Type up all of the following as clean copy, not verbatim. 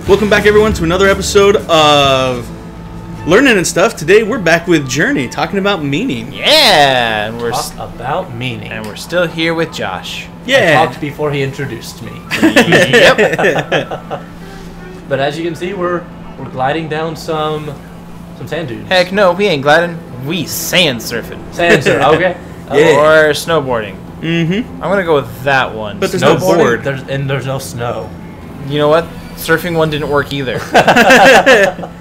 Welcome back, everyone, to another episode of Learnin N Stuff. Today, we're back with Journey, talking about meaning. Yeah, and we're about meaning, and we're still here with Josh. Yeah, I talked before he introduced me. Yep. But as you can see, we're gliding down some sand dunes. Heck no, we ain't gliding. We sand surfing. Sand surf. Okay. Yeah. Or snowboarding. Mm-hmm. I'm gonna go with that one. But there's no board. There's no snow. You know what? Surfing one didn't work either.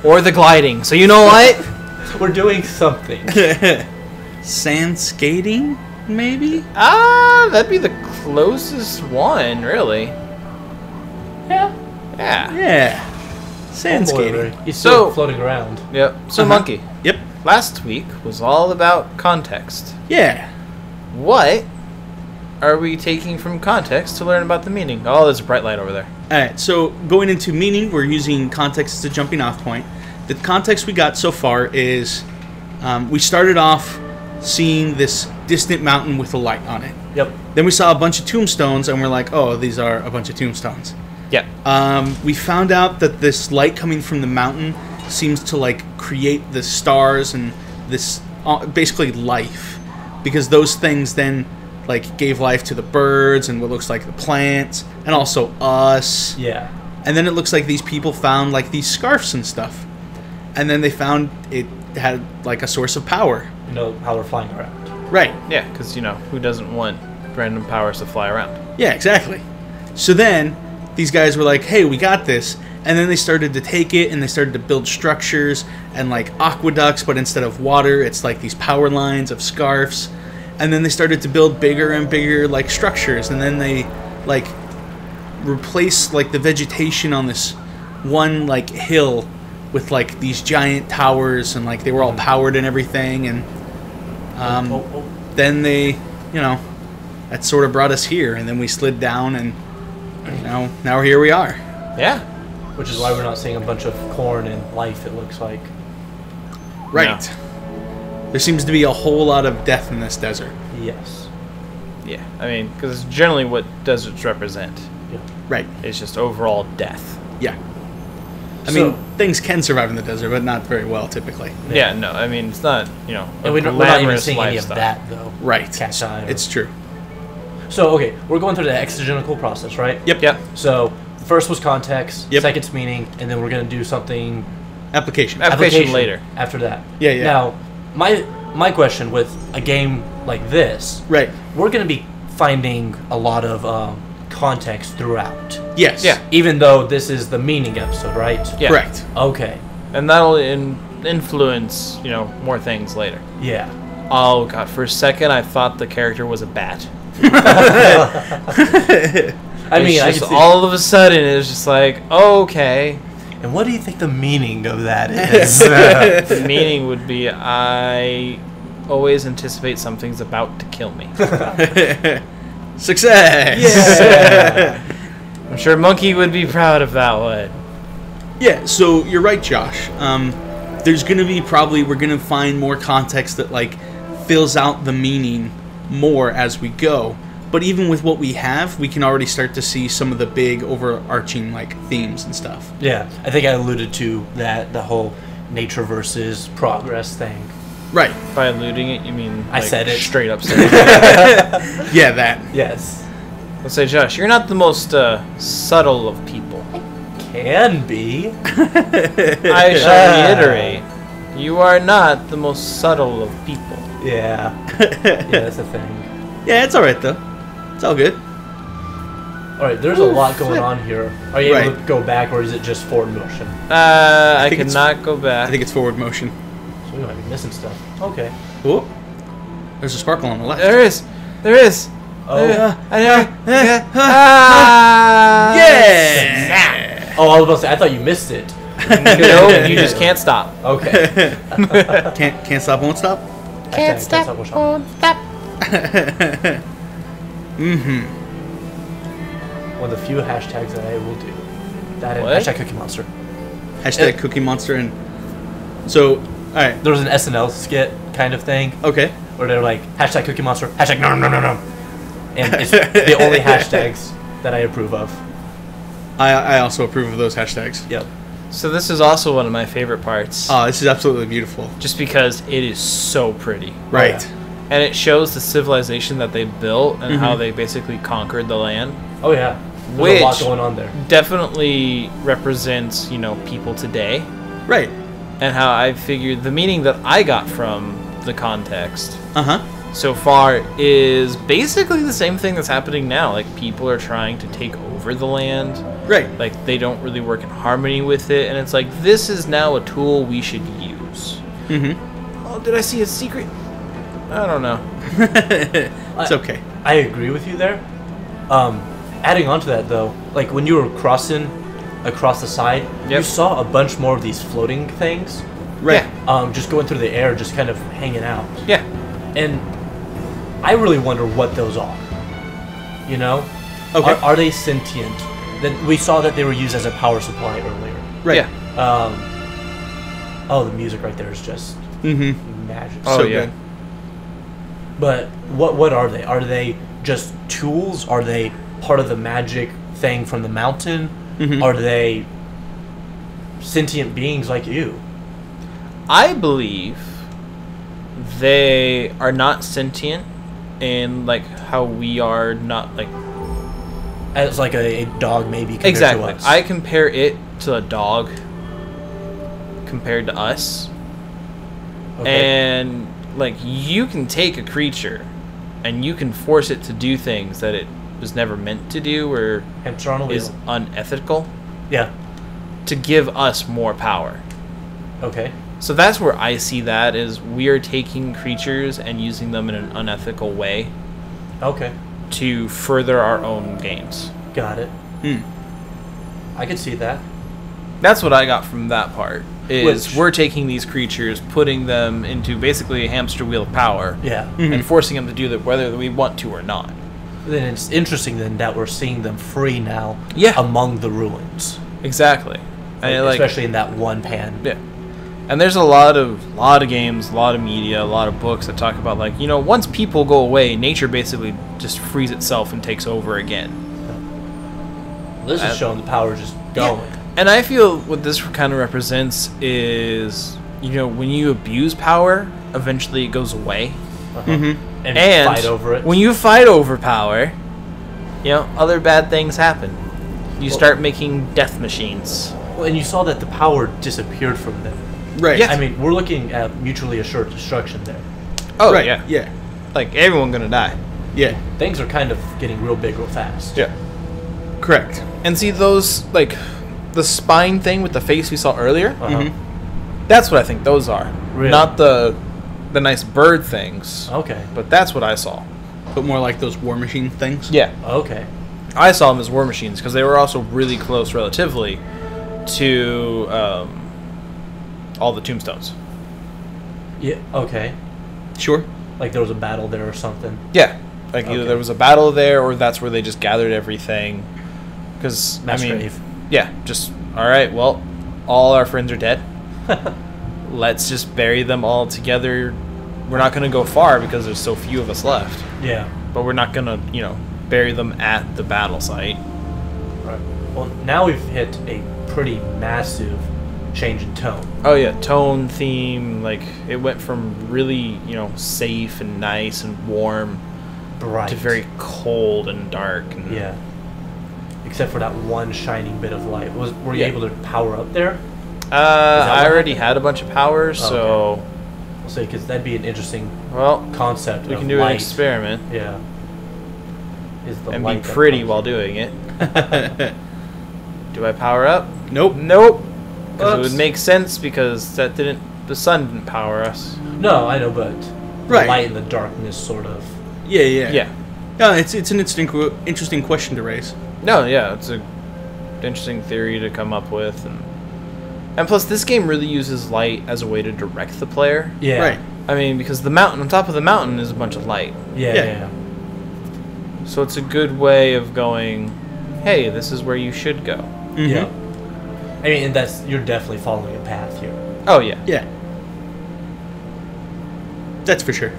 Or the gliding. So you know what? We're doing something. Sand skating, maybe? That'd be the closest one, really. Yeah. Yeah. Yeah. Sand skating. He's still floating around. Yep. So Monkey. Yep. Last week was all about context. Yeah. What are we taking from context to learn about the meaning? Oh, there's a bright light over there. Alright, so going into meaning, we're using context as a jumping off point. The context we got so far is we started off seeing this distant mountain with a light on it. Yep. Then we saw a bunch of tombstones, and we're like, oh, these are a bunch of tombstones. Yeah. We found out that this light coming from the mountain seems to like create the stars and this basically life, because those things then like gave life to the birds and what looks like the plants and also us. Yeah. And then it looks like these people found like these scarves and stuff, and then they found it had like a source of power. You know how they're flying around. Right. Yeah, because, you know, who doesn't want random powers to fly around? Yeah, exactly. So then these guys were like, hey, we got this. And then they started to take it and they started to build structures and like aqueducts, but instead of water, it's like these power lines of scarves. And then they started to build bigger and bigger like structures. And then they like replaced like the vegetation on this one like hill with like these giant towers, and like they were all powered and everything. And then they, you know, that sort of brought us here. And then we slid down, and now here we are. Yeah. Which is why we're not seeing a bunch of corn and life, it looks like. Right. No. There seems to be a whole lot of death in this desert. Yes. Yeah, I mean, because it's generally what deserts represent. Yeah. Right. It's just overall death. Yeah. I mean, things can survive in the desert, but not very well, typically. Yeah, no, I mean, it's not, you know, And we're not even seeing any of that, though. Right. Cacti. It's true. So, okay, we're going through the exegetical process, right? Yep. Yep. So, first was context, Yep. second's meaning, and then we're going to do something... Application. Application later. After that. Yeah, yeah. Now, my question with a game like this... Right. We're going to be finding a lot of context throughout. Yes. Yeah. Even though this is the meaning episode, right? Yeah. Correct. Okay. And that'll influence, you know, more things later. Yeah. Oh, God, for a second I thought the character was a bat. I mean, I just can see. all of a sudden it was just like, okay. And what do you think the meaning of that is? The meaning would be I always anticipate something's about to kill me. Success! Yeah. I'm sure Monkey would be proud of that one. Yeah, so you're right, Josh. There's going to be we're going to find more context that, like, fills out the meaning more as we go. But even with what we have, we can already start to see some of the big overarching, like, themes and stuff. Yeah, I think I alluded to that, the whole nature versus progress thing. Right. By alluding it, you mean I said it. Straight up said it. Yeah, that. Yes. Let's say, Josh, you're not the most subtle of people. Can be. I shall reiterate, you are not the most subtle of people. Yeah. Yeah, that's a thing. Yeah, it's alright, though. It's all good. Alright, there's a lot going on here. Are you able to go back, or is it just forward motion? I think cannot go back. I think it's forward motion. So we might be missing stuff. Okay. Oh, there's a sparkle on the left. There is. There is. Oh. Yeah! Oh, I was about to say, I thought you missed it. No, you just can't stop. Okay. Can't stop, won't stop? Can't stop, won't stop. Mm-hmm. One of the few hashtags that I will do. That and What? hashtag Cookie Monster. Hashtag Cookie Monster. And so, alright. There was an SNL skit kind of thing Okay. where they're like, hashtag Cookie Monster, hashtag no. And it's the only hashtags that I approve of. I also approve of those hashtags. Yep. So this is also one of my favorite parts. Oh, this is absolutely beautiful. Just because it is so pretty. Right. Oh, yeah. And it shows the civilization that they built and how they basically conquered the land. Oh yeah. There's Which a lot going on there. definitely represents, people today. Right. And how I figured the meaning that I got from the context Uh-huh. so far is basically the same thing that's happening now. Like, people are trying to take over the land. Right. Like, they don't really work in harmony with it. And it's like, this is now a tool we should use. Mm-hmm. Oh, did I see a secret? I don't know. It's okay. I agree with you there. Adding on to that, though, like when you were crossing across the side, you Yep. saw a bunch more of these floating things, Right. just going through the air, just kind of hanging out. Yeah. And I really wonder what those are. You know? Okay. Are they sentient? Then we saw that they were used as a power supply earlier. Right. Yeah. Oh, the music right there is just Mm-hmm. magic. Oh, So yeah. good. But what are they? Are they just tools? Are they part of the magic thing from the mountain? Mhm. Are they sentient beings like you? I believe they are not sentient in, like, how we are not, like... As like a dog maybe compared Exactly. to us. I compare it to a dog compared to us. Okay. And, like, you can take a creature and you can force it to do things that it was never meant to do or Hamster on a wheel. is unethical Yeah. to give us more power. Okay. So that's where I see that, is we are taking creatures and using them in an unethical way Okay. to further our own gains. Got it. Hmm. I could see that. That's what I got from that part. Is Which- we're taking these creatures, putting them into basically a hamster wheel of power, Yeah. and forcing them to do that whether we want to or not. Then it's interesting then that we're seeing them free now. Yeah. Among the ruins, Exactly. And like, especially in that one pan. yeah. And there's a lot of games, a lot of media, a lot of books that talk about, like, once people go away, nature basically just frees itself and takes over again. This is showing the power just going. And I feel what this kind of represents is, when you abuse power, eventually it goes away. Uh-huh. Mm-hmm. And fight over it. When you fight over power, other bad things happen. You start making death machines. Well, and you saw that the power disappeared from them. Right. Yeah. I mean, we're looking at mutually assured destruction there. Oh, right. yeah. Yeah. Like, everyone gonna die. Yeah. Things are kind of getting real big real fast. Yeah. Correct. And see those, like, the spine thing with the face we saw earlier? Uh-huh. Mm-hmm. That's what I think those are. Really? Not the nice bird things. Okay. But that's what I saw. But more like those war machine things. Yeah. Okay. I saw them as war machines because they were also really close relatively to all the tombstones. Yeah. Okay. Sure. Like there was a battle there or something. Yeah. Like either Okay. there was a battle there or that's where they just gathered everything. Because, Mass I mean, grave. yeah, just, all right, well, all our friends are dead. Let's just bury them all together. We're not going to go far because there's so few of us left. Yeah. But we're not going to, bury them at the battle site. Right. Well, now we've hit a pretty massive change in tone. Oh, yeah, tone, theme, like, it went from really, safe and nice and warm Bright. to very cold and dark. And Yeah. Except for that one shining bit of light. Were you Yeah. able to power up there? I what already happened? had a bunch of powers, Oh, so, I'll say because that'd be an interesting well, concept. we of can do light. an experiment Yeah. Is the and light be that pretty comes- while doing it. Do I power up? Nope. Nope. Because it Oops. would make sense because the sun didn't power us. No, I know, but Right. the light and the darkness, sort of. Yeah. Yeah. Yeah. No, it's an interesting question to raise. No, yeah, it's a interesting theory to come up with, and plus this game really uses light as a way to direct the player. Yeah. Right. I mean, because the mountain on top of the mountain is a bunch of light, Yeah. Yeah. Yeah. so it's a good way of going, hey, this is where you should go. Mhm. Yeah. I mean, and you're definitely following a path here. Oh yeah. Yeah. That's for sure.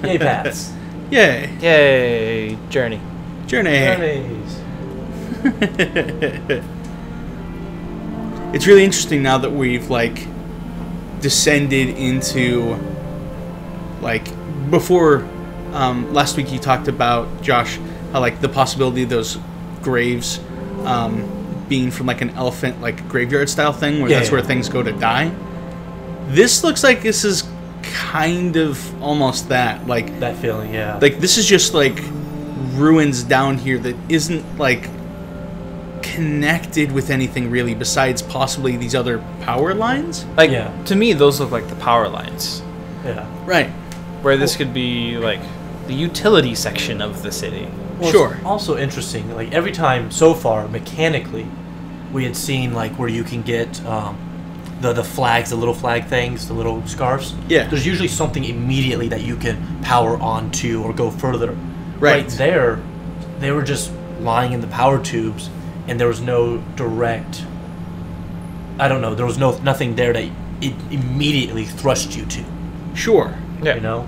Yay, paths. Yay. Yay, journey. Journey. Journeys. It's really interesting now that we've like descended into like before last week you talked about, Josh, how like the possibility of those graves being from like an elephant like graveyard style thing where that's where things go to die. This looks like this is kind of almost that, like that feeling, yeah. Like this is just like ruins down here that isn't like connected with anything really besides possibly these other power lines. Like to me, those look like the power lines. Yeah. Right. Where this could be like the utility section of the city. Well, sure. It's also interesting, like every time so far, mechanically, we had seen like where you can get the flags, the little flag things, the little scarves. Yeah. There's usually something immediately that you can power onto or go further. Right. There, they were just lying in the power tubes, and there was no direct. I don't know. There was nothing there that it immediately thrust you to. Sure. Yeah. You know,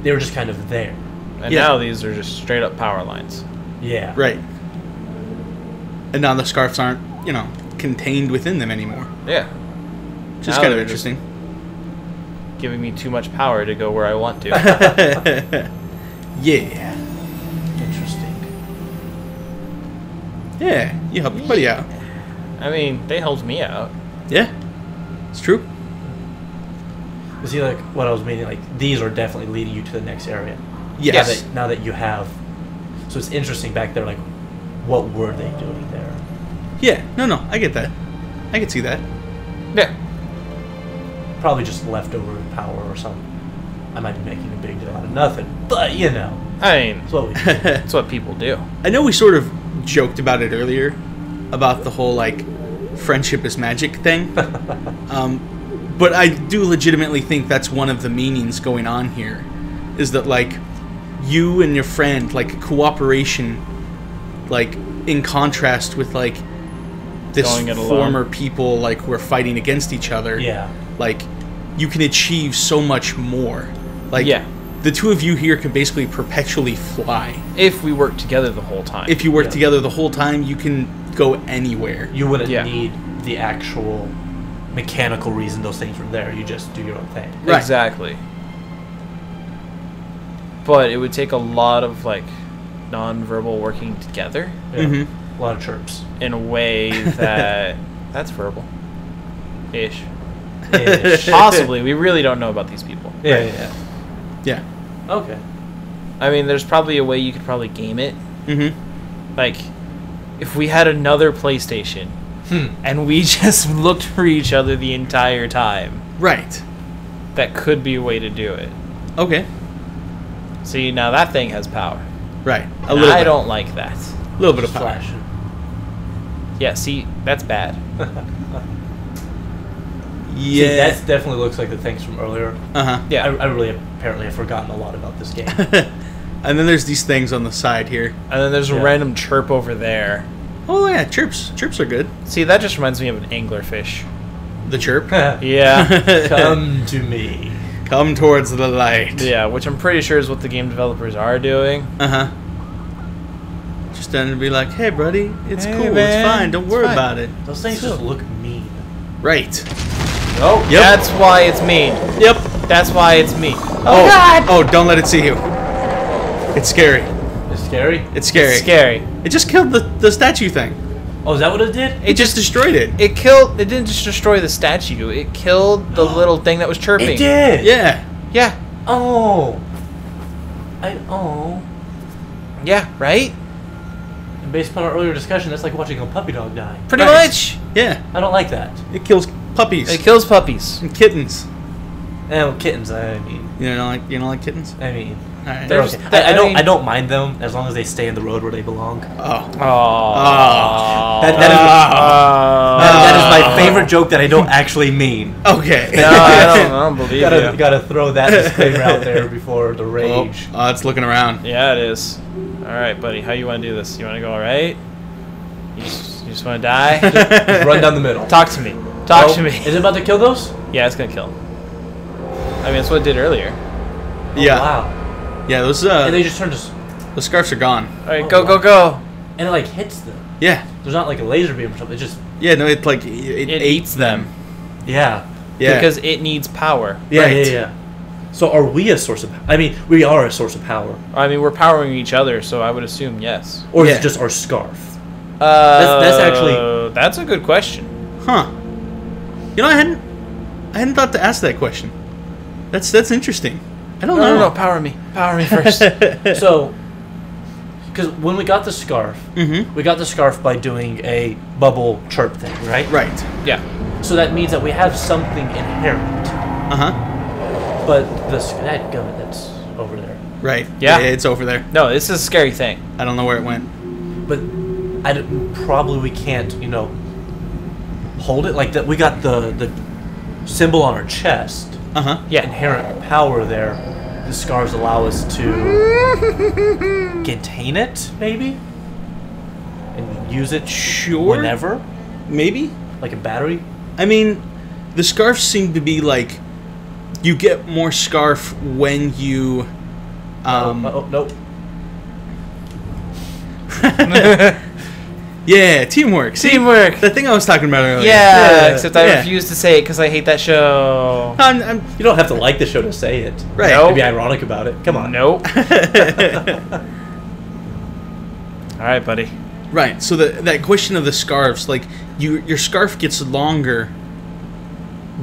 they were just kind of there. And now these are just straight up power lines. Yeah. Right. And now the scarves aren't, you know, contained within them anymore. Yeah. Which is Now kind of they're interesting. Giving me too much power to go where I want to. Yeah. Interesting. Yeah. You helped your buddy out. I mean, they helped me out. Yeah. It's true. You see, like what I was meaning, like these are definitely leading you to the next area. Yes. Now that you have, so it's interesting back there. Like, what were they doing there? Yeah. No. I get that. I can see that. Yeah. Probably just leftover power or something. I might be making a big deal out of nothing, but you know, I mean, that's what we do. that's what people do. I know we sort of joked about it earlier, about the whole like friendship is magic thing. But I do legitimately think that's one of the meanings going on here, is that like you and your friend, like cooperation, like in contrast with like this Going it alone. former people like who are fighting against each other. Yeah. Like you can achieve so much more. Like the two of you here can basically perpetually fly. If we work together the whole time. If you work together the whole time, you can go anywhere. You wouldn't need the actual mechanical reason those things were there. You just do your own thing. Right. Exactly. But it would take a lot of like non-verbal working together. Yeah. Mm-hmm. A lot of chirps. In a way that that's verbal. Ish. Ish. Possibly. We really don't know about these people. Yeah. Yeah. Okay. I mean, there's probably a way you could probably game it. Mm-hmm. Like, if we had another PlayStation and we just looked for each other the entire time, Right. that could be a way to do it. Okay. See, now that thing has power. Right. And I don't like that. A little bit of power. Flashing. Yeah, see, that's bad. See, that definitely looks like the things from earlier. Uh-huh. Yeah. I really apparently have forgotten a lot about this game. And then there's these things on the side here. And then there's a random chirp over there. Oh, yeah, chirps. Chirps are good. See, that just reminds me of an anglerfish. The chirp. Yeah. Come to me. Come towards the light. Yeah, which I'm pretty sure is what the game developers are doing. Uh-huh. Just then to be like, hey, buddy, it's Hey, cool. man, It's fine. Don't worry fine." about it. Those things just look mean. Right. Oh, Yep. that's why it's mean. Yep. That's why it's mean. Oh, God. Oh, don't let it see you. It's scary. It's scary. It's scary. It's scary. It just killed the statue thing. Oh, is that what it did? It just destroyed it. It killed. It didn't just destroy the statue. It killed the little thing that was chirping. It did. Yeah. Yeah. Oh. Yeah. Right. And based upon our earlier discussion, that's like watching a puppy dog die. Pretty Right. much. Yeah. I don't like that. It kills puppies It kills puppies. and kittens. And kittens, I mean, You don't like kittens? I mean, All right. they're There's- okay. I mean- I don't mind them as long as they stay in the road where they belong. Oh. Oh. That is my favorite joke that I don't actually mean. Okay. No, I don't believe you. Gotta throw that disclaimer out there before the rage. Oh, it's looking around. Yeah, it is. All right, buddy. How you want to do this? You want to go all right? You just want to die? Just run down the middle. Talk to me. Talk to me. Is it about to kill those? Yeah, it's gonna kill. I mean, that's what it did earlier. Yeah. Oh, wow. Yeah, those And they just turn to... those scarves are gone. All right, go, go, go. And it like hits them. Yeah. There's not like a laser beam or something. It just Yeah, no, it like it It ate eats them. yeah. Yeah, Because it needs power. right. So are we a source of? I mean, we are a source of power, I mean, we're powering each other, so I would assume yes. or is Yeah. it just our scarf? That's actually- that's a good question. Huh. You know, I hadn't thought to ask that question. That's interesting. I don't know. No, power me first. So, because when we got the scarf, Mm-hmm. we got the scarf by doing a bubble chirp thing, right? Right. Yeah. So that means that we have something inherent, Uh-huh. but that gun that's over there. Right. Yeah. It's over there. No, this is a scary thing. I don't know where it went. But probably we can't, hold it like that. We got the symbol on our chest. Uh-huh. Yeah. Inherent power there. The scars allow us to contain it, maybe, and use it Sure. whenever, Maybe. like a battery. I mean, the scarves seem to be like you get more scarf when you Nope. yeah, teamwork. See, Teamwork. the thing I was talking about earlier. Yeah, except I Yeah. refuse to say it because I hate that show. I'm You don't have to like the show to say it. right. Nope. Be ironic about it. Come on. Nope. All right, buddy. Right. So that question of the scarves, like your scarf gets longer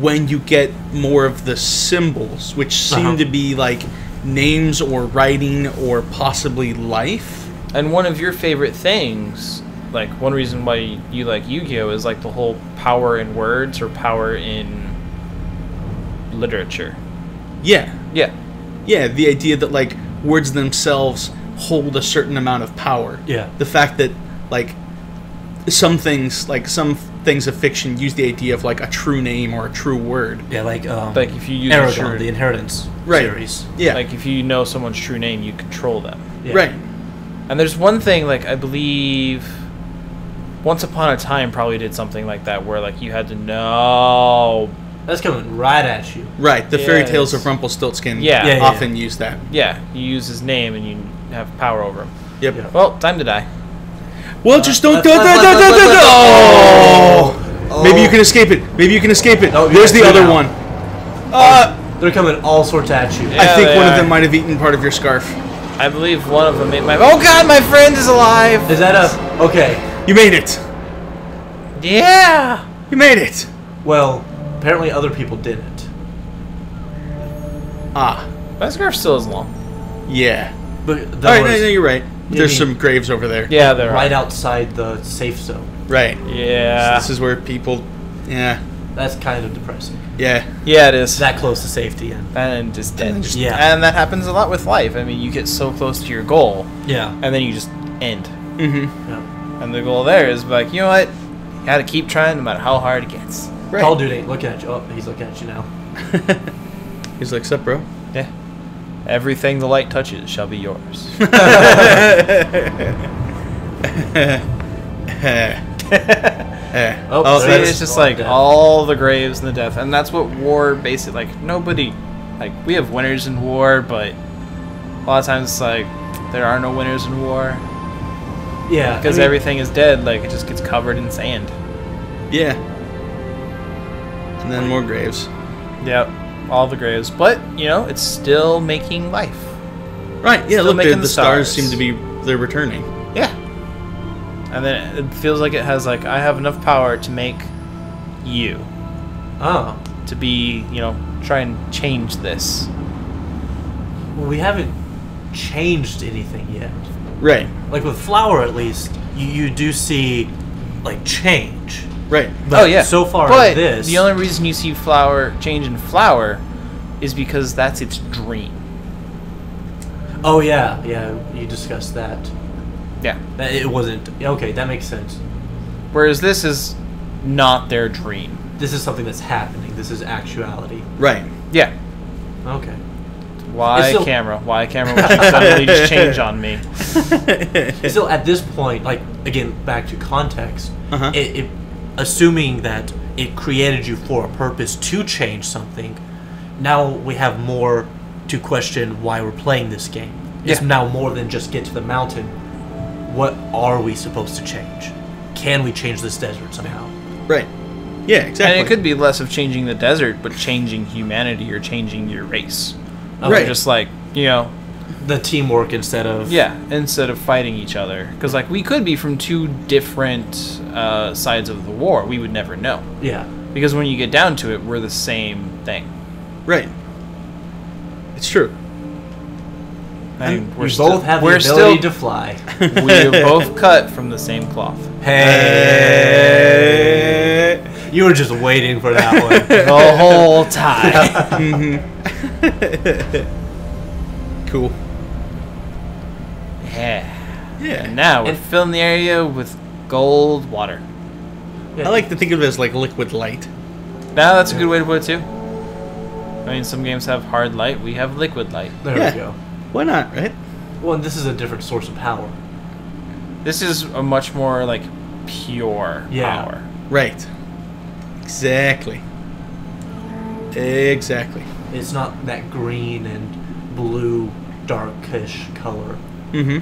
when you get more of the symbols, which seem Uh-huh. to be like names or writing or possibly life. And one of your favorite things, like one reason why you like Yu-Gi-Oh is like the whole power in words or power in literature. Yeah. Yeah. Yeah, the idea that like words themselves hold a certain amount of power. Yeah. The fact that like some things of fiction use the idea of like a true name or a true word. Yeah, like Like if you use Aragon, the Inheritance Right. series. Yeah. like if you know someone's true name, you control them. Yeah. Right. And there's one thing, like I believe Once Upon a Time probably did something like that where like you had to know. That's coming right at you. Right. The fairy tales Yes. of Rumpelstiltskin Yeah. Yeah, yeah. often use that. Yeah, you use his name and you have power over him. Yep. Yeah. Well, time to die. Well, just don't. let's- Oh! Oh. Maybe you can escape it. Maybe you can escape it. No, you There's got the two other now. one. They're coming all sorts at you. Yeah. I think they one of are. them might have eaten part of your scarf. I believe one of them made my. Oh God, my friend is alive. Is that a okay? You made it. Yeah. You made it. Well, apparently other people didn't. Ah. My scarf still is long. Yeah. But All right. No, was you're right. There's mean- some graves over there. Yeah, they're right outside the safe zone. Right. Yeah. This is where people. Yeah. That's kind of depressing. Yeah. Yeah, it is. That close to safety, and And just dead. Yeah. And that happens a lot with life. I mean, you get so close to your goal, yeah. and then you just end. Mm-hmm. Yeah. And the goal there is like, you know what? You gotta keep trying no matter how hard it gets. Right. Tall dude ain't looking at you. Oh, he's looking at you now. He's like, "Sup, bro?" Yeah. Everything the light touches shall be yours. Oh, See, that's it's just all like dead. all the graves and the death, and that's what war basically like. Nobody, like we have winners in war, but a lot of times it's like there are no winners in war Yeah, because I mean, everything is dead. Like it just gets covered in sand. Yeah. And then more graves. Yep, all the graves, but you know it's still making life. Right. Yeah. Still Look, making the the stars stars. seem to be they're returning. Yeah. And then it feels like it has like I have enough power to make you Oh, to be, you know, try and change this. well, we haven't changed anything yet. Right. Like with flour, at least you do see like change. Right. But Oh yeah. So far, but in this the only reason you see flower change in flower is because that's its dream. Oh yeah, yeah. You discussed that. Yeah. That it wasn't okay. That makes sense. Whereas this is not their dream. This is something that's happening. This is actuality. Right. Yeah. Okay. Why It's still- camera? Why camera would you suddenly just change on me? Still, at this point, like again, back to context. Uh-huh. It assuming that it created you for a purpose to change something. Now we have more to question why we're playing this game. It's Yeah. now more than just get to the mountain. What are we supposed to change? can we change this desert somehow? Right. Yeah, exactly. And it could be less of changing the desert, but changing humanity or changing your race. Right. Just like, you know, The teamwork instead of... yeah, instead of fighting each other. Because, like, we could be from two different sides of the war. We would never know. Yeah. Because when you get down to it, we're the same thing. Right. It's true. I mean, We both have the ability to fly. We're both cut from the same cloth. Hey! You were just waiting for that one. The whole time. Cool. Yeah. Yeah. And now we're And- filling the area with gold water. I like to think of it as like liquid light. Now that's a good way to put it too. I mean, some games have hard light. We have liquid light. There Yeah. we go. Why not, right? Well, and this is a different source of power. This is a much more like pure Yeah. power. Right. Exactly. Exactly. It's not that green and blue, darkish color. Mm-hmm.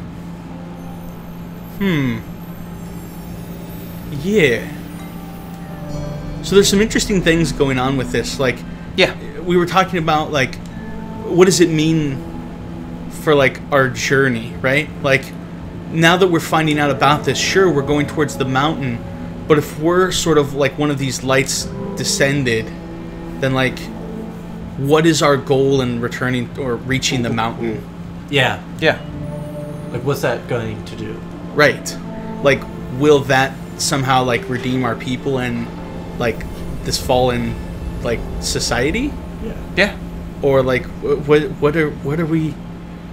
Yeah. So there's some interesting things going on with this. Like, Yeah. we were talking about, like, what does it mean for, like, our journey, right? Like, now that we're finding out about this, sure, we're going towards the mountain, but if we're sort of like one of these lights descended, then, like, what is our goal in returning or reaching the mountain? Yeah. Yeah. Like, what's that going to do? Right. Like, will that somehow, like, redeem our people and, like, this fallen, like, society? Yeah. Yeah. Or, like, what are we...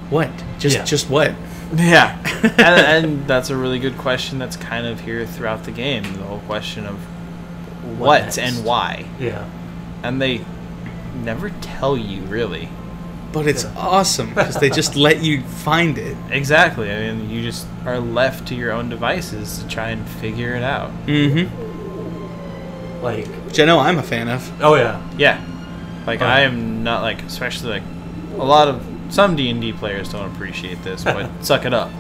What? Just what? Yeah. and that's a really good question that's kind of here throughout the game. The whole question of what next? and why. Yeah. And they never tell you, really. But it's awesome, because they just let you find it. Exactly. I mean, you just are left to your own devices to try and figure it out. Mm-hmm. Like, Which I know I'm a fan of. oh yeah. Yeah. Like, Oh. I am not, like, especially, like, a lot of... Some D&D players don't appreciate this, but suck it up.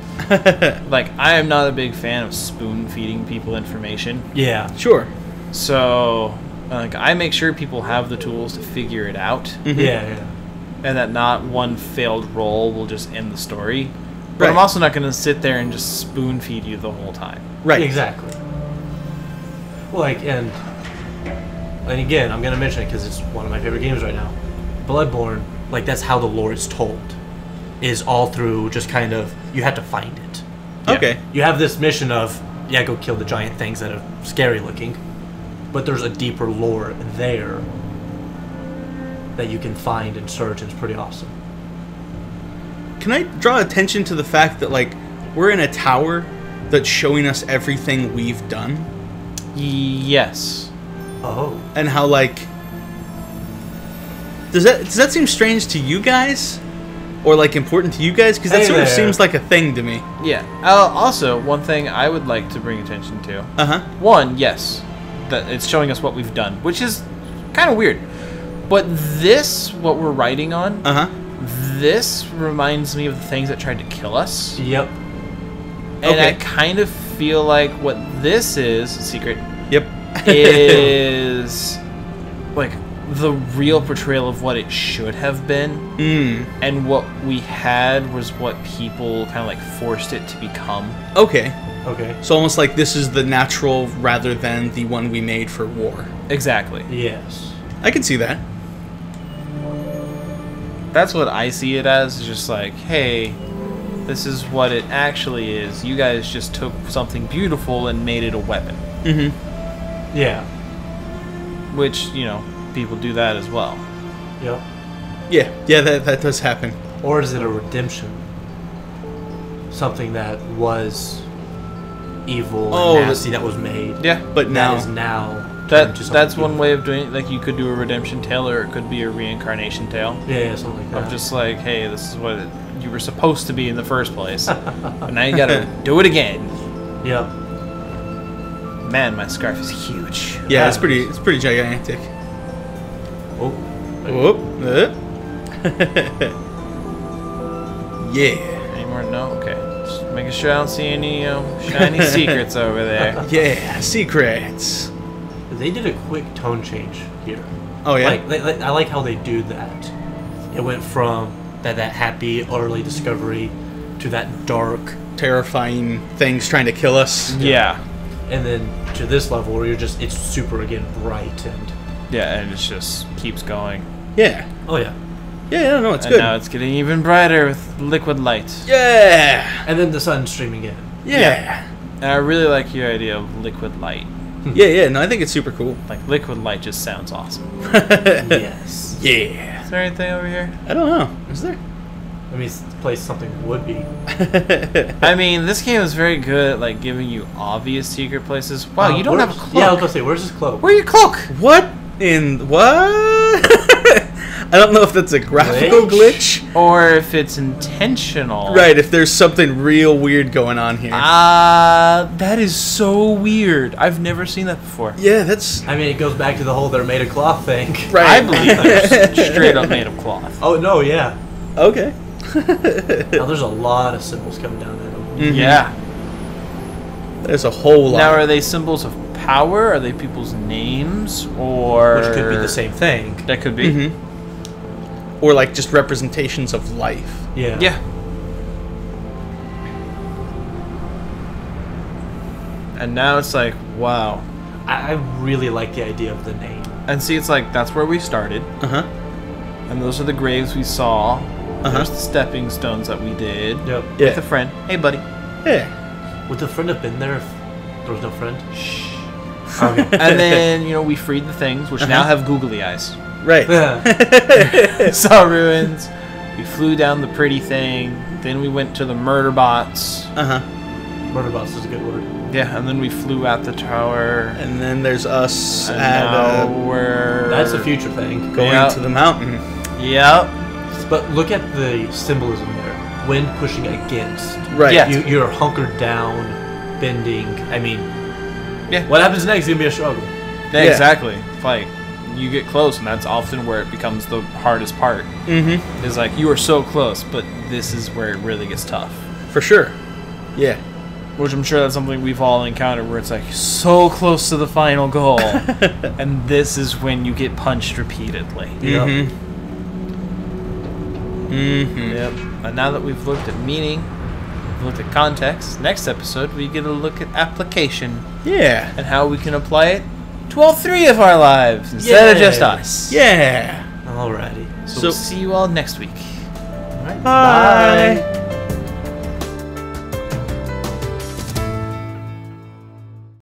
Like, I am not a big fan of spoon-feeding people information. Yeah. Sure. So, like, I make sure people have the tools to figure it out, Mhm. Yeah. and that not one failed roll will just end the story. But Right. I'm also not going to sit there and just spoon-feed you the whole time. Right. Exactly. Well, like, and again, I'm gonna mention it because it's one of my favorite games right now. Bloodborne, like, that's how the lore is told, is all through just kind of, you have to find it. Okay. You have this mission of, yeah, go kill the giant things that are scary looking, but there's a deeper lore there that you can find and search, and it's pretty awesome. Can I draw attention to the fact that, like, we're in a tower that's showing us everything we've done? Yes. Oh. And how, like... Does that seem strange to you guys? Or, like, important to you guys? Because that Hey sort of there. seems like a thing to me. Yeah. Also, one thing I would like to bring attention to. Uh-huh. One, yes, that it's showing us what we've done, which is kind of weird. But this, what we're writing on, Uh-huh. this reminds me of the things that tried to kill us. Yep. And Okay. I kind of feel like what this is, secret, Yep. is like the real portrayal of what it should have been. And what we had was what people kind of like forced it to become. Okay. Okay. So almost like this is the natural rather than the one we made for war. Exactly. Yes. I can see that. That's what I see it as, just like, hey, this is what it actually is. You guys just took something beautiful and made it a weapon. Mm-hmm. Yeah. Which, you know, people do that as well. Yep. Yeah, that does happen. Or is it a redemption? Something that was evil Oh, and nasty that was made. Yeah. But now... That is now turned to something That's one beautiful. way of doing it. Like, you could do a redemption tale, or it could be a reincarnation tale. Yeah, something like that. Of just like, hey, this is what you were supposed to be in the first place. But now you gotta do it again. Yep. Man, my scarf is huge. Yeah, it's pretty gigantic. Oh. Whoop. Yeah. Any more? No? Okay. Making sure I don't see any, shiny secrets over there. Yeah, secrets. They did a quick tone change here. Oh yeah. I like how they do that. It went from that happy early discovery to that dark, Terrifying things trying to kill us. Yeah. and then to this level where it's super again bright and Yeah, and it just keeps going. Yeah. oh yeah, Yeah, no, it's And good. now it's getting even brighter with liquid light. Yeah. and then the sun streaming in. Yeah. And I really like your idea of liquid light. Yeah, no, I think it's super cool. Like, liquid light just sounds awesome. Yes. Yeah. Is there anything over here? I don't know. Is there? I mean, place something would be. I mean, this game is very good at, like, giving you obvious secret places. Wow, you don't have a cloak. Yeah, I was gonna say, where's his cloak? Where's your cloak? What in what? I don't know if that's a graphical glitch. Or if it's intentional. Right, if there's something real weird going on here. That is so weird. I've never seen that before. Yeah, that's I mean, it goes back to the whole they're made of cloth thing. right. I believe they're straight up made of cloth. Oh no, yeah. Okay. Now there's a lot of symbols coming down at them. Mhm. Yeah. There's a whole lot. Now, are they symbols of power? Are they people's names? Or... Which could be the same thing. That could be. Mhm. Or like just representations of life. Yeah. Yeah. And now it's like, wow. I really like the idea of the name. And see, it's like, that's where we started. Uh-huh. And those are the graves we saw. Uh-huh. There's the stepping stones that we did. Yep. Yeah. With a friend. Hey, buddy. Yeah. Would the friend have been there if there was no friend? Shh. Okay. And then, we freed the things, which now have googly eyes. Right. Saw ruins. We flew down the pretty thing. Then we went to the murder bots. Uh-huh. Murder boss is a good word. Yeah, and then we flew at the tower. And then there's us And at now we're... That's a future thing. going Yep. to the mountain. Yep. But look at the symbolism there. Wind pushing against. Right. Yeah. You're hunkered down, bending. I mean, Yeah. what happens next is going to be a struggle. Yeah, Yeah. exactly. Like, you get close, and that's often where it becomes the hardest part. Mm-hmm. Is like, you are so close, but this is where it really gets tough. For sure. Yeah. Which I'm sure that's something we've all encountered, where it's like, so close to the final goal. And this is when you get punched repeatedly. Mm-hmm. Mm-hmm. Yep. And now that we've looked at meaning, we've looked at context, next episode we get a look at application Yeah. and how we can apply it to all three of our lives instead of just us. Yeah. Alrighty. So So- we'll see you all next week. All right. Bye.